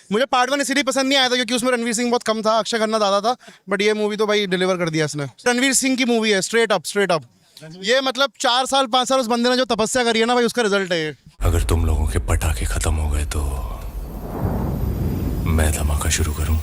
मुझे पार्ट 1 इसलिए पसंद नहीं आया था क्योंकि उसमें रणवीर सिंह बहुत कम था, अक्षय खन्ना ज्यादा था। बट ये मूवी तो भाई डिलीवर कर दिया इसने। रणवीर सिंह की मूवी है, स्ट्रेट अप। ये मतलब 4 साल 5 साल उस बंदे ने जो तपस्या करी है ना भाई, उसका रिजल्ट है ये। अगर तुम लोगों के पटाखे खत्म हो गए तो मैं धमाका शुरू करूं।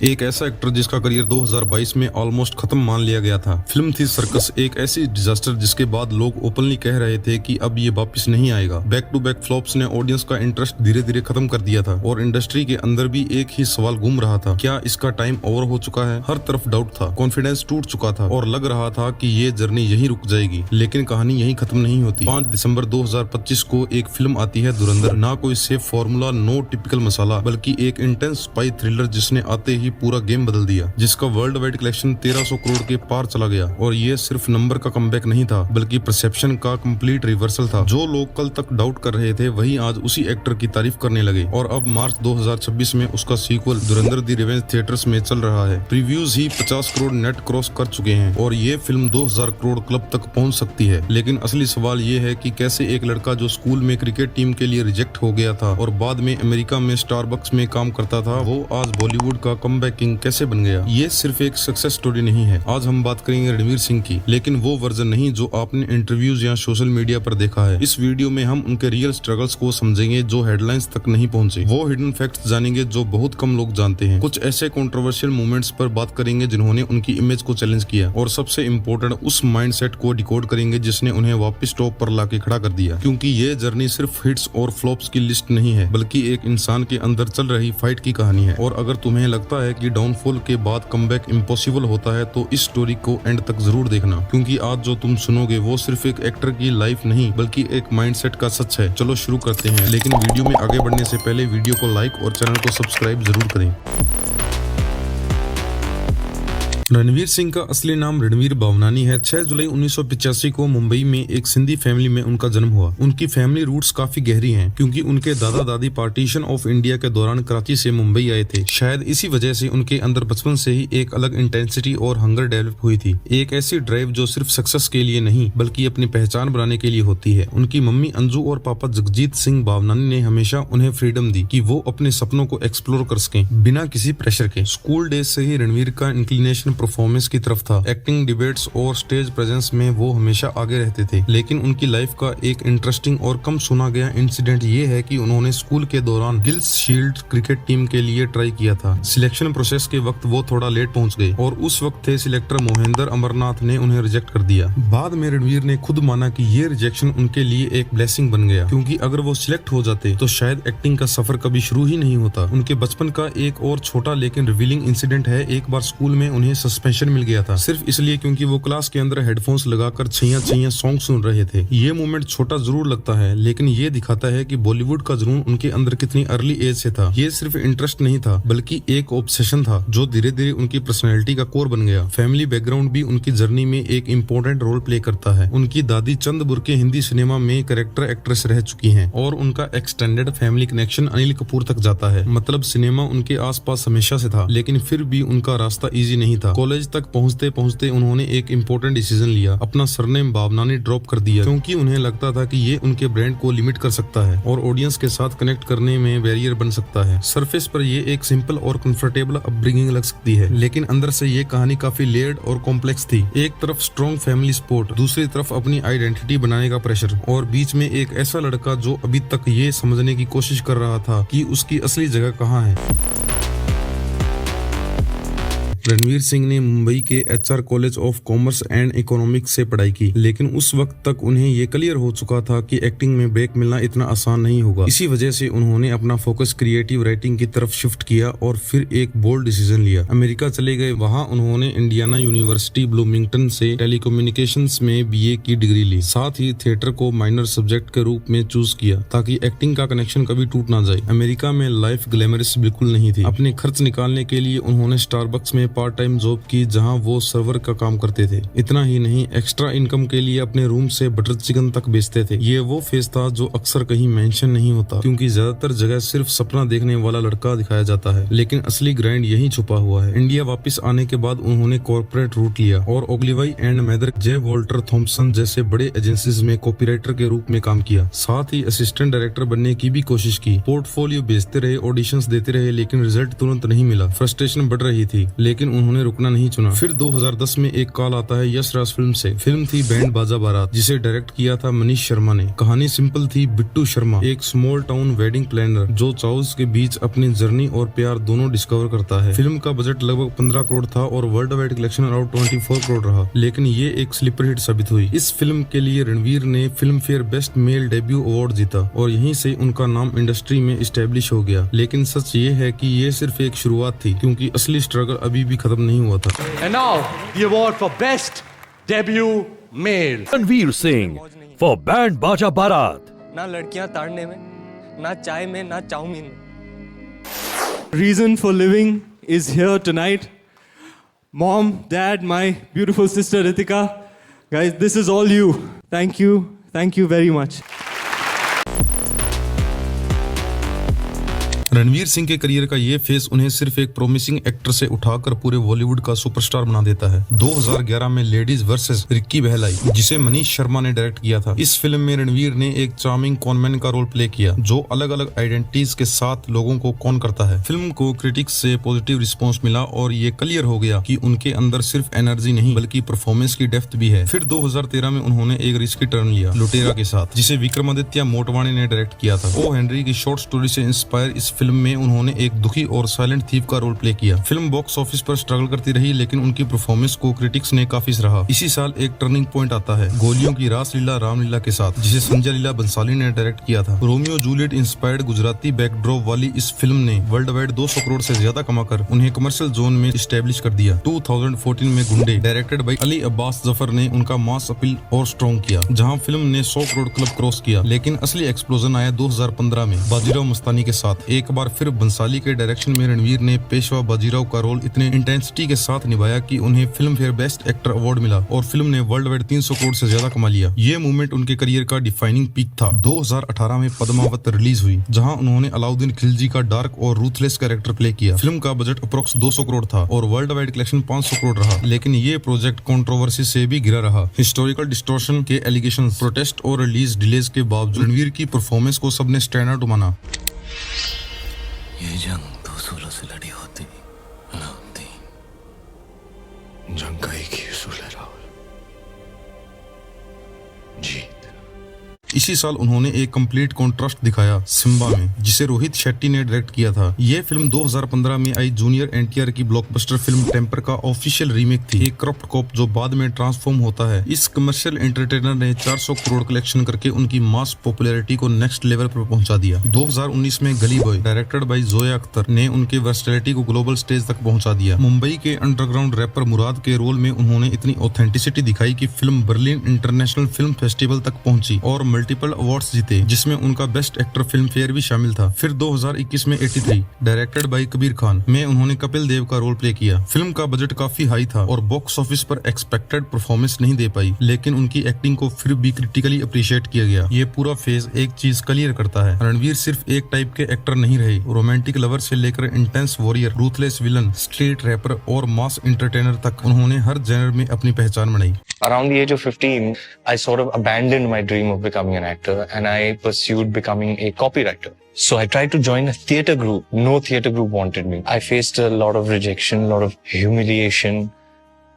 एक ऐसा एक्टर जिसका करियर 2022 में ऑलमोस्ट खत्म मान लिया गया था। फिल्म थी सर्कस, एक ऐसी डिजास्टर जिसके बाद लोग ओपनली कह रहे थे कि अब ये वापस नहीं आएगा। बैक टू बैक फ्लॉप्स ने ऑडियंस का इंटरेस्ट धीरे धीरे खत्म कर दिया था और इंडस्ट्री के अंदर भी एक ही सवाल घूम रहा था, क्या इसका टाइम ओवर हो चुका है। हर तरफ डाउट था, कॉन्फिडेंस टूट चुका था और लग रहा था कि ये जर्नी यहीं रुक जाएगी। लेकिन कहानी यहीं खत्म नहीं होती। 5 दिसंबर 2025 को एक फिल्म आती है, धुरंधर। ना कोई सेफ फॉर्मूला, नो टिपिकल मसाला, बल्कि एक इंटेंस स्पाई थ्रिलर जिसने आते ही पूरा गेम बदल दिया, जिसका वर्ल्ड वाइड कलेक्शन 1300 करोड़ के पार चला गया। और ये सिर्फ नंबर का कमबैक नहीं था, बल्कि परसेप्शन का कंप्लीट रिवर्सल था। जो लोग कल तक डाउट कर रहे थे वही आज उसी एक्टर की तारीफ करने लगे। और अब मार्च 2026 में उसका सीक्वल धुरंधर दी रिवेंज थिएटर्स में चल रहा है। प्रीव्यूज ही 50 करोड़ नेट क्रॉस कर चुके हैं और ये फिल्म 2000 करोड़ क्लब तक पहुंच सकती है। लेकिन असली सवाल ये है कि कैसे एक लड़का जो स्कूल में क्रिकेट टीम के लिए रिजेक्ट हो गया था और बाद में अमेरिका में स्टारबक्स में काम करता था, वो आज बॉलीवुड का कमबैक किंग कैसे बन गया। ये सिर्फ एक सक्सेस स्टोरी नहीं है। आज हम बात करेंगे रणवीर सिंह की, लेकिन वो वर्जन नहीं जो आपने इंटरव्यूज या सोशल मीडिया पर देखा है। इस वीडियो में हम उनके रियल स्ट्रगल्स को समझेंगे जो हेडलाइंस तक नहीं पहुंचे। वो हिडन फैक्ट्स जानेंगे जो बहुत कम लोग जानते हैं। कुछ ऐसे कंट्रोवर्शियल मोमेंट्स पर बात करेंगे जिन्होंने उनकी इमेज को चैलेंज किया, और सबसे इम्पोर्टेंट उस माइंडसेट को डिकोड करेंगे जिसने उन्हें वापस टॉप पर लाके खड़ा कर दिया। क्योंकि ये जर्नी सिर्फ हिट्स और फ्लॉप्स की लिस्ट नहीं है, बल्कि एक इंसान के अंदर चल रही फाइट की कहानी है। और अगर तुम्हें लगता है कि डाउनफॉल के बाद कमबैक इम्पॉसिबल होता है तो इस स्टोरी को एंड तक जरूर देखना, क्योंकि आज जो तुम सुनोगे वो सिर्फ एक एक्टर की लाइफ नहीं बल्कि एक माइंडसेट का सच है। चलो शुरू करते हैं, लेकिन वीडियो में आगे बढ़ने से पहले वीडियो को लाइक और चैनल को सब्सक्राइब जरूर करें। रणवीर सिंह का असली नाम रणवीर भावनानी है। 6 जुलाई 1985 को मुंबई में एक सिंधी फैमिली में उनका जन्म हुआ। उनकी फैमिली रूट्स काफी गहरी हैं, क्योंकि उनके दादा दादी पार्टीशन ऑफ इंडिया के दौरान कराची से मुंबई आए थे। शायद इसी वजह से उनके अंदर बचपन से ही एक अलग इंटेंसिटी और हंगर डेवलप हुई थी, एक ऐसी ड्राइव जो सिर्फ सक्सेस के लिए नहीं बल्कि अपनी पहचान बनाने के लिए होती है। उनकी मम्मी अंजू और पापा जगजीत सिंह भावनानी ने हमेशा उन्हें फ्रीडम दी कि वो अपने सपनों को एक्सप्लोर कर सकें बिना किसी प्रेशर के। स्कूल डेज से ही रणवीर का इंक्लिनेशन परफॉर्मेंस की तरफ था। एक्टिंग, डिबेट्स और स्टेज प्रेजेंस में वो हमेशा आगे रहते थे। लेकिन उनकी लाइफ का एक इंटरेस्टिंग और कम सुना गया इंसिडेंट ये है कि उन्होंने स्कूल के दौरान गिल्स शील्ड क्रिकेट टीम के लिए ट्राई किया था। सिलेक्शन प्रोसेस के वक्त वो थोड़ा लेट पहुंच गए और उस वक्त थे सिलेक्टर मोहिंदर अमरनाथ ने उन्हें रिजेक्ट कर दिया। बाद में रणवीर ने खुद माना कि ये रिजेक्शन उनके लिए एक ब्लेसिंग बन गया, क्योंकि अगर वो सिलेक्ट हो जाते तो शायद एक्टिंग का सफर कभी शुरू ही नहीं होता। उनके बचपन का एक और छोटा लेकिन रिवीलिंग इंसिडेंट है। एक बार स्कूल में उन्हें सस्पेंशन मिल गया था, सिर्फ इसलिए क्योंकि वो क्लास के अंदर हेडफोन्स लगाकर छैया छैया सॉन्ग सुन रहे थे। ये मोमेंट छोटा जरूर लगता है, लेकिन ये दिखाता है कि बॉलीवुड का जुनून उनके अंदर कितनी अर्ली एज से था। ये सिर्फ इंटरेस्ट नहीं था, बल्कि एक ऑब्सेशन था जो धीरे धीरे उनकी पर्सनैलिटी का कोर बन गया। फैमिली बैकग्राउंड भी उनकी जर्नी में एक इम्पोर्टेंट रोल प्ले करता है। उनकी दादी चंद बुर्के हिंदी सिनेमा में कैरेक्टर एक्ट्रेस रह चुकी हैं और उनका extended family connection Anil Kapoor तक जाता है। मतलब सिनेमा उनके आसपास हमेशा से था, लेकिन फिर भी उनका रास्ता इजी नहीं था। कॉलेज तक पहुंचते पहुंचते उन्होंने एक इम्पोर्टेंट डिसीजन लिया, अपना सरनेम भावनानी ड्रॉप कर दिया, क्योंकि उन्हें लगता था कि ये उनके ब्रांड को लिमिट कर सकता है और ऑडियंस के साथ कनेक्ट करने में बैरियर बन सकता है। सरफेस पर ये एक सिंपल और कंफर्टेबल अपब्रिंगिंग लग सकती है, लेकिन अंदर से ये कहानी काफी लेयर्ड और कॉम्प्लेक्स थी। एक तरफ स्ट्रॉन्ग फैमिली सपोर्ट, दूसरी तरफ अपनी आइडेंटिटी बनाने का प्रेशर, और बीच में एक ऐसा लड़का जो अभी तक ये समझने की कोशिश कर रहा था कि उसकी असली जगह कहाँ है। रणवीर सिंह ने मुंबई के HR college of commerce and economics से पढ़ाई की, लेकिन उस वक्त तक उन्हें ये क्लियर हो चुका था कि एक्टिंग में ब्रेक मिलना इतना आसान नहीं होगा। इसी वजह से उन्होंने अपना फोकस क्रिएटिव राइटिंग की तरफ शिफ्ट किया और फिर एक बोल्ड डिसीजन लिया। अमेरिका चले गए। वहां उन्होंने इंडियाना यूनिवर्सिटी ब्लूमिंगटन से टेलीकम्युनिकेशंस में बीए की डिग्री ली। साथ ही थिएटर को माइनर सब्जेक्ट के रूप में चूज किया ताकि एक्टिंग का कनेक्शन कभी टूट ना जाए। अमेरिका में लाइफ ग्लैमरस बिल्कुल नहीं थी। अपने खर्च निकालने के लिए उन्होंने स्टारबक्स में पार्ट टाइम जॉब की जहां वो सर्वर का काम करते थे। इतना ही नहीं, एक्स्ट्रा इनकम के लिए अपने रूम से बटर चिकन तक बेचते थे। ये वो फेज था जो अक्सर कहीं मेंशन नहीं होता, क्योंकि ज्यादातर जगह सिर्फ सपना देखने वाला लड़का दिखाया जाता है, लेकिन असली ग्राइंड यही छुपा हुआ है। इंडिया वापस आने के बाद उन्होंने कॉर्पोरेट रूट लिया और Ogilvy and Mather, J Walter Thompson जैसे बड़े एजेंसीज में कॉपीराइटर के रूप में काम किया। साथ ही असिस्टेंट डायरेक्टर बनने की भी कोशिश की। पोर्टफोलियो बेचते रहे, ऑडिशंस देते रहे, लेकिन रिजल्ट तुरंत नहीं मिला। फ्रस्ट्रेशन बढ़ रही थी, लेकिन उन्होंने रुकना नहीं चुना। फिर 2010 में एक कॉल आता है यश राज फिल्म से। फिल्म थी बैंड बाजा बारात, जिसे डायरेक्ट किया था मनीष शर्मा ने। कहानी सिंपल थी। बिट्टू शर्मा एक स्मॉल टाउन वेडिंग प्लानर जो चाउस के बीच अपनी जर्नी और प्यार दोनों डिस्कवर करता है। फिल्म का बजट लगभग 15 करोड़ था और world wide collection around 24 crore रहा, लेकिन ये एक स्लीपर हिट साबित हुई। इस फिल्म के लिए रणवीर ने film fair best male debut award जीता और यहीं से उनका नाम इंडस्ट्री में इस्टेब्लिश हो गया। लेकिन सच ये है कि ये सिर्फ एक शुरुआत थी, क्योंकि असली स्ट्रगल अभी भी खत्म नहीं हुआ था। And now the award for best debut male. Ranveer Singh for band बाजा बारात। ना लड़कियां ताड़ने में, ना चाय में, ना चाउमीन में। Reason for living is here tonight. Mom, Dad, my beautiful sister Ritika. Guys, this is all you. Thank you. Thank you very much. Ranveer Singh के करियर का ये फेज उन्हें सिर्फ एक प्रोमिसिंग एक्टर से उठाकर पूरे बॉलीवुड का सुपरस्टार बना देता है। 2011 में लेडीज वर्सेस रिक्की बहल आई, जिसे मनीष शर्मा ने डायरेक्ट किया था। इस फिल्म में रणवीर ने एक चार्मिंग कॉनमैन का रोल प्ले किया, जो अलग अलग आइडेंटिटीज के साथ लोगों को कॉन करता है। फिल्म को क्रिटिक्स से पॉजिटिव रिस्पॉन्स मिला और ये क्लियर हो गया कि उनके अंदर सिर्फ एनर्जी नहीं बल्कि परफॉर्मेंस की डेप्थ भी है। फिर 2013 में उन्होंने एक रिस्की टर्न लिया लुटेरा के साथ, जिसे विक्रमादित्य मोटवानी ने डायरेक्ट किया था। ओ हेनरी की शॉर्ट स्टोरी से इंस्पायर इस फिल्म में उन्होंने एक दुखी और साइलेंट थीफ का रोल प्ले किया। फिल्म बॉक्स ऑफिस पर स्ट्रगल करती रही, लेकिन उनकी परफॉर्मेंस को क्रिटिक्स ने काफी सराहा। इसी साल एक टर्निंग पॉइंट आता है गोलियों की रासलीला रामलीला के साथ, जिसे संजय लीला बंसाली ने डायरेक्ट किया था। Romeo Juliet inspired Gujarati backdrop वाली इस फिल्म ने वर्ल्ड वाइड 200 करोड़ से ज्यादा कमाकर उन्हें कमर्शियल जोन में इस्टेब्लिश कर दिया। 2014 में गुंडे डायरेक्टेड बाय अली अब्बास जफर ने उनका मास अपील और स्ट्रॉन्ग किया, जहां फिल्म ने 100 करोड़ क्लब क्रॉस किया। लेकिन असली एक्सप्लोजन आया 2015 में बाजीराव मस्तानी के साथ। एक बार फिर बंसाली के डायरेक्शन में रणवीर ने पेशवा बाजीराव का रोल इतने इंटेंसिटी के साथ निभाया कि उन्हें film fair best actor award मिला और फिल्म ने वर्ल्ड वाइड 300 करोड़ से ज्यादा कमा लिया। ये मूवमेंट उनके करियर का डिफाइनिंग पीक था। 2018 में पद्मावत रिलीज हुई, जहां उन्होंने अलाउद्दीन खिलजी का डार्क और रूथलेस कैरेक्टर प्ले किया। फिल्म का बजट अप्रोक्स 200 करोड़ था और वर्ल्ड वाइड कलेक्शन 500 करोड़ रहा, लेकिन ये प्रोजेक्ट कंट्रोवर्सी से भी घिरा रहा। हिस्टोरिकल डिस्टॉर्शन के एलिगेशन, प्रोटेस्ट और रिलीज डिलेज के बावजूद रणवीर की परफॉर्मेंस को सबने स्टैंड आउट माना। ये जंग दो सूलों से लड़ी होती ना होती। जंग का एक ही उसूल है राहुल, जीत। इसी साल उन्होंने एक कंप्लीट कॉन्ट्रास्ट दिखाया सिम्बा में, जिसे रोहित शेट्टी ने डायरेक्ट किया था। ये फिल्म 2015 में आई जूनियर एनटीआर की ब्लॉकबस्टर फिल्म टेम्पर का ऑफिशियल रीमेक थी। एक करप्ट कॉप जो बाद में ट्रांसफॉर्म होता है। इस कमर्शियल एंटरटेनर ने 400 करोड़ कलेक्शन करके उनकी मास पॉपुलैरिटी को नेक्स्ट लेवल पर पहुंचा दिया। 2019 में गली boy directed by Zoya Akhtar ने उनकी वर्सटैलिटी को ग्लोबल स्टेज तक पहुंचा दिया। मुंबई के अंडरग्राउंड रैपर मुराद के रोल में उन्होंने इतनी ऑथेंटिसिटी दिखाई कि film Berlin international film festival तक पहुंची और मल्टीपल अवार्ड्स जीते, जिसमें उनका बेस्ट एक्टर फिल्म फेयर भी शामिल था। फिर 2021 में 83 डायरेक्टेड बाय कबीर खान में उन्होंने कपिल देव का रोल प्ले किया। फिल्म का बजट काफी हाई था और बॉक्स ऑफिस पर एक्सपेक्टेड परफॉर्मेंस नहीं दे पाई, लेकिन उनकी एक्टिंग को फिर भी क्रिटिकली अप्रिशिएट किया गया। ये पूरा फेज एक चीज क्लियर करता है, रणवीर सिर्फ एक टाइप के एक्टर नहीं रहे। रोमांटिक लवर से लेकर intense warrior, ruthless villain, street rapper और मास एंटरटेनर तक उन्होंने हर जेनर में अपनी पहचान बनाई। Around the age of 15, I sort of abandoned my dream of becoming an actor and I pursued becoming a copywriter. So I tried to join a theatre group. No theatre group wanted me. I faced a lot of rejection, a lot of humiliation.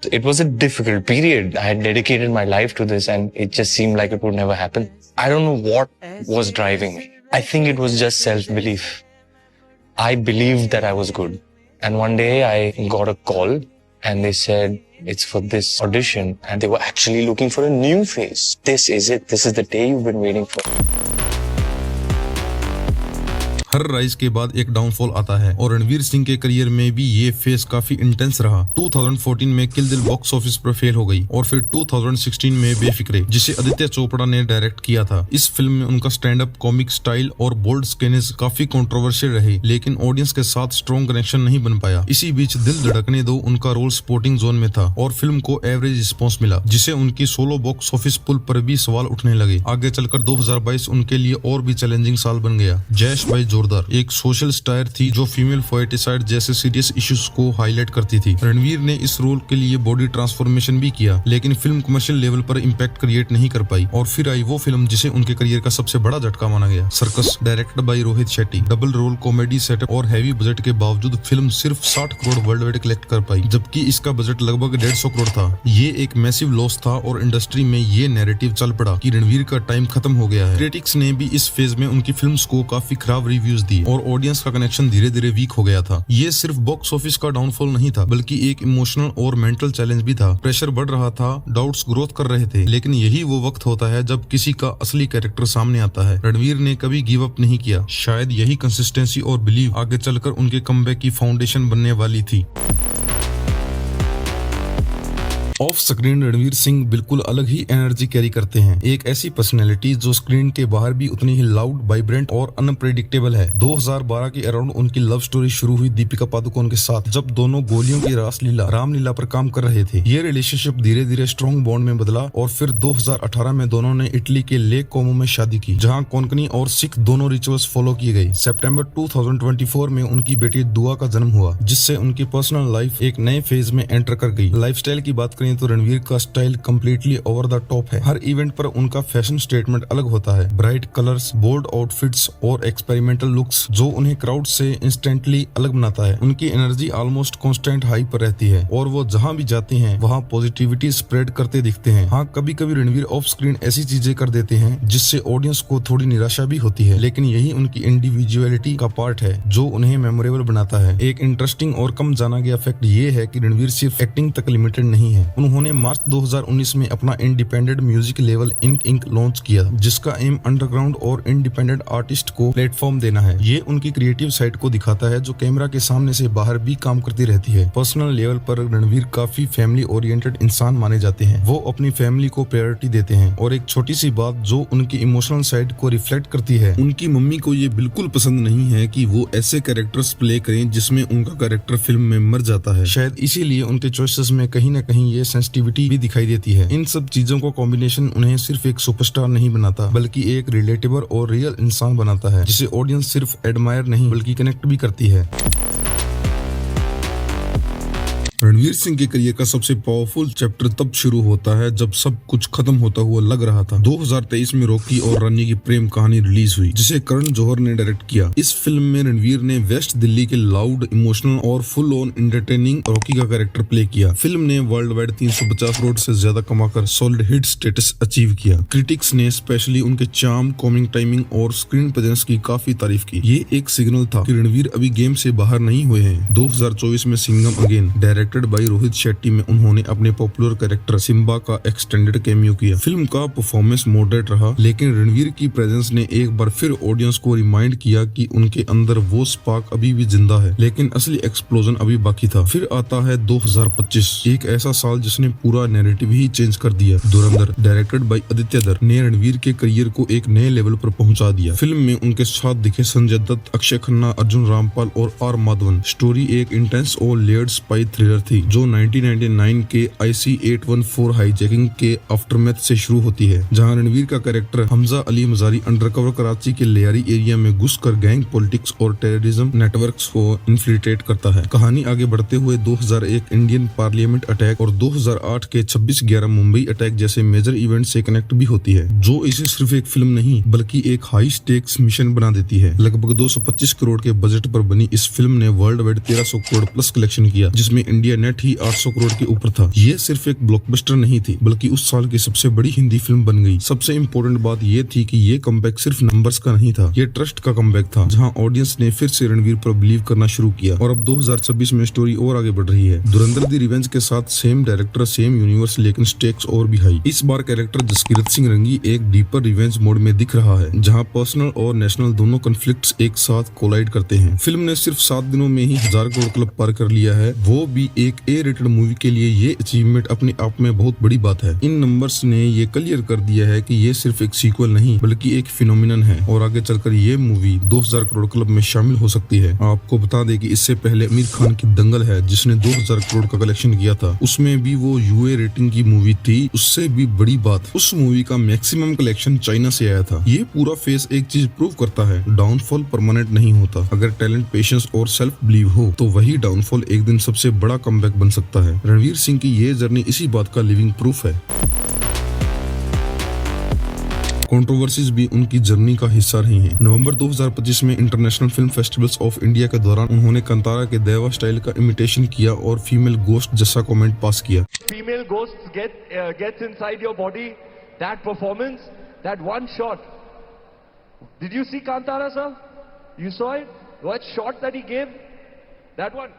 It was a difficult period. I had dedicated my life to this and it just seemed like it would never happen. I don't know what was driving me. I think it was just self-belief. I believed that I was good. And one day I got a call and they said, it's for this audition. And they were actually looking for a new face. This is it. This is the day you've been waiting for. Her rise के बाद एक downfall आता है और रणवीर सिंह के career में भी ये फेज काफी इंटेंस रहा। 2014 में किल दिल बॉक्स ऑफिस पर फेल हो गई और फिर 2016 में बेफिक्रे, जिसे आदित्य चोपड़ा ने डायरेक्ट किया था। इस फिल्म में उनका स्टैंड अप कॉमिक स्टाइल और बोल्ड स्केनेस काफी कंट्रोवर्शियल रहे, लेकिन ऑडियंस के साथ स्ट्रॉन्ग कनेक्शन नहीं बन पाया। इसी बीच दिल धड़कने दो उनका रोल सपोर्टिंग जोन में था और फिल्म को एवरेज रिस्पॉन्स मिला, जिसे उनकी सोलो बॉक्स ऑफिस पुल पर भी सवाल उठने लगे। आगे चलकर 2022 उनके लिए और भी चैलेंजिंग साल बन गया। जैश भाई जोरदार एक सोशल स्टायर थी जो फीमेल फोएटिसाइड जैसे सीरियस इश्यूज को हाईलाइट करती थी। रणवीर ने इस रोल के लिए बॉडी ट्रांसफॉर्मेशन भी किया, लेकिन फिल्म कमर्शियल लेवल पर इम्पैक्ट क्रिएट नहीं कर पाई। और फिर आई वो फिल्म जिसे उनके करियर का सबसे बड़ा झटका माना गया, circus, directed by Rohit Shetty. Double role, comedy setup और हैवी बजट के बावजूद फिल्म सिर्फ 60 करोड़ वर्ल्ड वाइड कलेक्ट कर पाई, जबकि इसका बजट लगभग 150 करोड़ था। ये एक मैसिव लॉस था और इंडस्ट्री में ये नैरेटिव चल पड़ा कि रणवीर का टाइम खत्म हो गया है। क्रिटिक्स ने भी इस फेज में उनकी फिल्म्स को काफी खराब रिव्यूज दिए और ऑडियंस का कनेक्शन धीरे धीरे वीक हो गया था। ये सिर्फ बॉक्स ऑफिस का डाउनफॉल नहीं था, बल्कि एक इमोशनल और मेंटल चैलेंज भी था। प्रेशर बढ़ रहा था, डाउट्स ग्रोथ कर रहे थे, लेकिन यही वो वक्त होता है जब किसी का असली कैरेक्टर सामने आता है। रणवीर ने कभी गिव अप नहीं किया। शायद यही कंसिस्टेंसी और बिलीव आगे चलकर उनके कमबैक की फाउंडेशन बनने वाली थी। ऑफ स्क्रीन रणवीर सिंह बिल्कुल अलग ही एनर्जी कैरी करते हैं, एक ऐसी पर्सनैलिटी जो स्क्रीन के बाहर भी उतनी ही लाउड, वाइब्रेंट और अनप्रेडिक्टेबल है। 2012 के अराउंड उनकी लव स्टोरी शुरू हुई दीपिका पादुकोण के साथ, जब दोनों गोलियों की रामलीला पर काम कर रहे थे। ये रिलेशनशिप धीरे धीरे स्ट्रॉन्ग बॉन्ड में बदला और फिर 2018 में दोनों ने इटली के लेक कोमो में शादी की, जहाँ कोंकणी और सिख दोनों रिचुअल्स फॉलो किए गए। सितंबर 2024 में उनकी बेटी दुआ का जन्म हुआ, जिससे उनकी पर्सनल लाइफ एक नए फेज में एंटर कर गई। लाइफस्टाइल की बात करें तो रणवीर का style completely over the top है। हर इवेंट पर उनका फैशन स्टेटमेंट अलग होता है। ब्राइट कलर्स, बोल्ड आउटफिट्स और एक्सपेरिमेंटल लुक्स जो उन्हें क्राउड से इंस्टेंटली अलग बनाता है। उनकी एनर्जी ऑलमोस्ट कांस्टेंट हाई पर रहती है और वो जहां भी जाते हैं वहां पॉजिटिविटी स्प्रेड करते दिखते हैं। हाँ, कभी कभी रणवीर ऑफ स्क्रीन ऐसी चीजें कर देते हैं जिससे ऑडियंस को थोड़ी निराशा भी होती है, लेकिन यही उनकी इंडिविजुअलिटी का पार्ट है जो उन्हें मेमोरेबल बनाता है। एक इंटरेस्टिंग और कम जाना गया फैक्ट ये है कि रणवीर सिर्फ एक्टिंग तक लिमिटेड नहीं है। उन्होंने मार्च 2019 में अपना इंडिपेंडेंट म्यूजिक लेवल इंक लॉन्च किया, जिसका एम अंडरग्राउंड और इंडिपेंडेंट आर्टिस्ट को प्लेटफॉर्म देना है। ये उनकी क्रिएटिव साइड को दिखाता है जो कैमरा के सामने से बाहर भी काम करती रहती है। पर्सनल लेवल पर रणवीर काफी फैमिली ओरिएंटेड इंसान माने जाते हैं। वो अपनी फैमिली को प्रायोरिटी देते हैं। और एक छोटी सी बात जो उनकी इमोशनल साइड को रिफ्लेक्ट करती है, उनकी मम्मी को ये बिल्कुल पसंद नहीं है कि वो ऐसे कैरेक्टर्स प्ले करें जिसमें उनका कैरेक्टर फिल्म में मर जाता है। शायद इसीलिए उनके चॉइसेस में कहीं न कहीं ये सेंसिटिविटी भी दिखाई देती है। इन सब चीजों का कॉम्बिनेशन उन्हें सिर्फ एक सुपरस्टार नहीं बनाता, बल्कि एक रिलेटेबल और रियल इंसान बनाता है, जिसे ऑडियंस सिर्फ एडमायर नहीं बल्कि कनेक्ट भी करती है। रणवीर सिंह के करियर का सबसे पावरफुल चैप्टर तब शुरू होता है जब सब कुछ खत्म होता हुआ लग रहा था। 2023 में रॉकी और रानी की प्रेम कहानी रिलीज हुई, जिसे करण जौहर ने डायरेक्ट किया। इस फिल्म में रणवीर ने वेस्ट दिल्ली के लाउड, इमोशनल और फुल ऑन एंटरटेनिंग रॉकी का कैरेक्टर प्ले किया। फिल्म ने वर्ल्ड वाइड 350 करोड़ से ज्यादा कमाकर सॉलिड हिट स्टेटस अचीव किया। क्रिटिक्स ने स्पेशली उनके चार्म, कॉमिक टाइमिंग और स्क्रीन प्रेजेंस की काफी तारीफ की। ये एक सिग्नल था कि रणवीर अभी गेम से बाहर नहीं हुए हैं। 2024 में Singham again directed by Rohit Shetty में उन्होंने अपने पॉपुलर कैरेक्टर सिम्बा का एक्सटेंडेड कैमियो किया। फिल्म का परफॉर्मेंस मॉडरेट रहा, लेकिन रणवीर की प्रेजेंस ने एक बार फिर ऑडियंस को रिमाइंड किया कि उनके अंदर वो स्पार्क अभी भी जिंदा है, लेकिन असली एक्सप्लोजन अभी बाकी था। फिर आता है 2025, एक ऐसा साल जिसने पूरा नैरेटिव ही चेंज कर दिया। धुरंधर डायरेक्टेड बाय आदित्य दत्त ने रणवीर के करियर को एक नए लेवल पर पहुंचा दिया। फिल्म में उनके साथ दिखे संजय दत्त, अक्षय खन्ना, अर्जुन रामपाल और आर माधवन। स्टोरी एक इंटेंस और लेयर्ड स्पाई थ्रिलर थी जो 1999 के IC-814 हाईजैकिंग के आफ्टरमैथ से शुरू होती है, जहां रणवीर का कैरेक्टर हमजा अली मजारी अंडरकवर कराची के लियारी एरिया में घुसकर गैंग पॉलिटिक्स और टेररिज्म नेटवर्क्स को इन्फिल्ट्रेट करता है। कहानी आगे बढ़ते हुए 2001 इंडियन पार्लियामेंट अटैक और 2008 के 26/11 मुंबई अटैक जैसे मेजर इवेंट से कनेक्ट भी होती है, जो इसे सिर्फ एक फिल्म नहीं बल्कि एक हाई स्टेक्स मिशन बना देती है। लगभग 225 करोड़ के बजट पर बनी इस फिल्म ने world wide 1300 crore plus collection किया, जिसमें इंडिया नेट ही 800 करोड़ के ऊपर था। ये सिर्फ एक ब्लॉकबस्टर नहीं थी, बल्कि उस साल की सबसे बड़ी हिंदी फिल्म बन गई। सबसे इम्पोर्टेंट बात ये थी कि ये कमबैक सिर्फ नंबर्स का नहीं था, ये ट्रस्ट का कमबैक था, जहां ऑडियंस ने फिर से रणवीर पर बिलीव करना शुरू किया। और अब 2026 में स्टोरी और आगे बढ़ रही है। धुरंधर दी रिवेंज के साथ सेम डायरेक्टर, सेम यूनिवर्स, लेकिन स्टेक्स और भी हाई। इस बार कैरेक्टर जसकीरत सिंह रंगी एक डीपर रिवेंज मोड में दिख रहा है, जहां पर्सनल और नेशनल दोनों कॉन्फ्लिक्ट्स एक साथ कोलाइड करते हैं। फिल्म ने सिर्फ 7 दिनों में ही 1000 करोड़ क्लब पार कर लिया है, वो भी एक ए रेटेड मूवी के लिए। ये अचीवमेंट अपने आप में बहुत बड़ी बात है। इन नंबर्स ने ये क्लियर कर दिया है कि ये सिर्फ एक सीक्वल नहीं, बल्कि एक फिनोमिनन है, और आगे चलकर ये मूवी 2000 करोड़ क्लब में शामिल हो सकती है। आपको बता दें कि इससे पहले आमिर खान की दंगल है, जिसने 2000 करोड़ का कलेक्शन किया था, उसमें भी वो यूए रेटिंग की मूवी थी। उससे भी बड़ी बात, उस मूवी का मैक्सिमम कलेक्शन चाइना से आया था। ये पूरा फेस एक चीज प्रूव करता है, डाउनफॉल परमानेंट नहीं होता। अगर टैलेंट, पेशेंस और सेल्फ बिलीव हो, तो वही डाउनफॉल एक दिन सबसे बड़ा कमबैक बन सकता है। रणवीर सिंह की ये जर्नी इसी बात का लिविंग प्रूफ है। कंट्रोवर्सीज भी उनकी जर्नी का हिस्सा रही हैं। नवंबर 2025 में international film festivals of India के दौरान उन्होंने कंतारा के देवा स्टाइल का इमिटेशन किया और फीमेल गोस्ट जैसा कमेंट पास किया। Female ghosts gets inside your body. That performance, that one shot. Did you see Kantara, sir? You saw it? What shot that he gave? That one.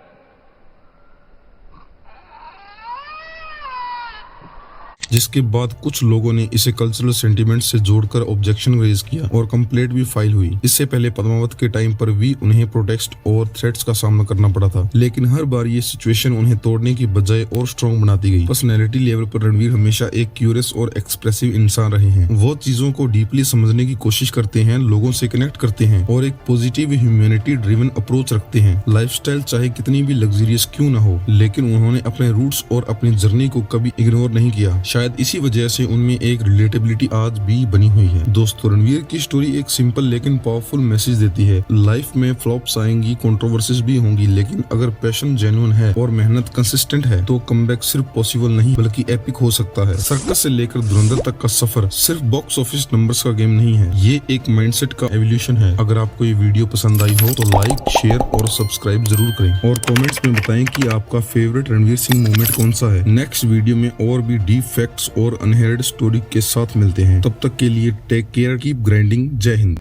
जिसके बाद कुछ लोगों ने इसे कल्चरल सेंटीमेंट से जोड़कर ऑब्जेक्शन रेज किया और कंप्लेंट भी फाइल हुई। इससे पहले पद्मावत के टाइम पर भी उन्हें प्रोटेस्ट और थ्रेट्स का सामना करना पड़ा था, लेकिन हर बार ये सिचुएशन उन्हें तोड़ने की बजाय और स्ट्रॉन्ग बनाती गई। पर्सनैलिटी लेवल पर रणवीर हमेशा एक क्यूरियस और एक्सप्रेसिव इंसान रहे हैं। वो चीजों को डीपली समझने की कोशिश करते हैं, लोगों से कनेक्ट करते हैं और एक पॉजिटिव ह्यूमैनिटी ड्रिवन अप्रोच रखते हैं। लाइफस्टाइल चाहे कितनी भी लग्जरियस क्यों न हो, लेकिन उन्होंने अपने रूट्स और अपनी जर्नी को कभी इग्नोर नहीं किया। शायद इसी वजह से उनमें एक रिलेटेबिलिटी आज भी बनी हुई है। दोस्तों, रणवीर की स्टोरी एक सिंपल लेकिन पावरफुल मैसेज देती है। लाइफ में फ्लॉप्स आएंगी, कंट्रोवर्सीज भी होंगी, लेकिन अगर पैशन जेन्युइन है और मेहनत कंसिस्टेंट है, तो कमबैक सिर्फ पॉसिबल नहीं बल्कि एपिक हो सकता है। सर्कस से लेकर धुरंधर तक का सफर सिर्फ बॉक्स ऑफिस नंबर्स का गेम नहीं है, ये एक माइंडसेट का एवोल्यूशन है। अगर आपको ये वीडियो पसंद आई हो तो लाइक, शेयर और सब्सक्राइब जरूर करें और कमेंट्स में बताएं कि आपका फेवरेट रणवीर सिंह मोमेंट कौन सा है। नेक्स्ट वीडियो में और भी डीप फैक्ट्स और अनहेर्ड स्टोरी के साथ मिलते हैं। तब तक के लिए टेक केयर, कीप ग्राइंडिंग। जय हिंद।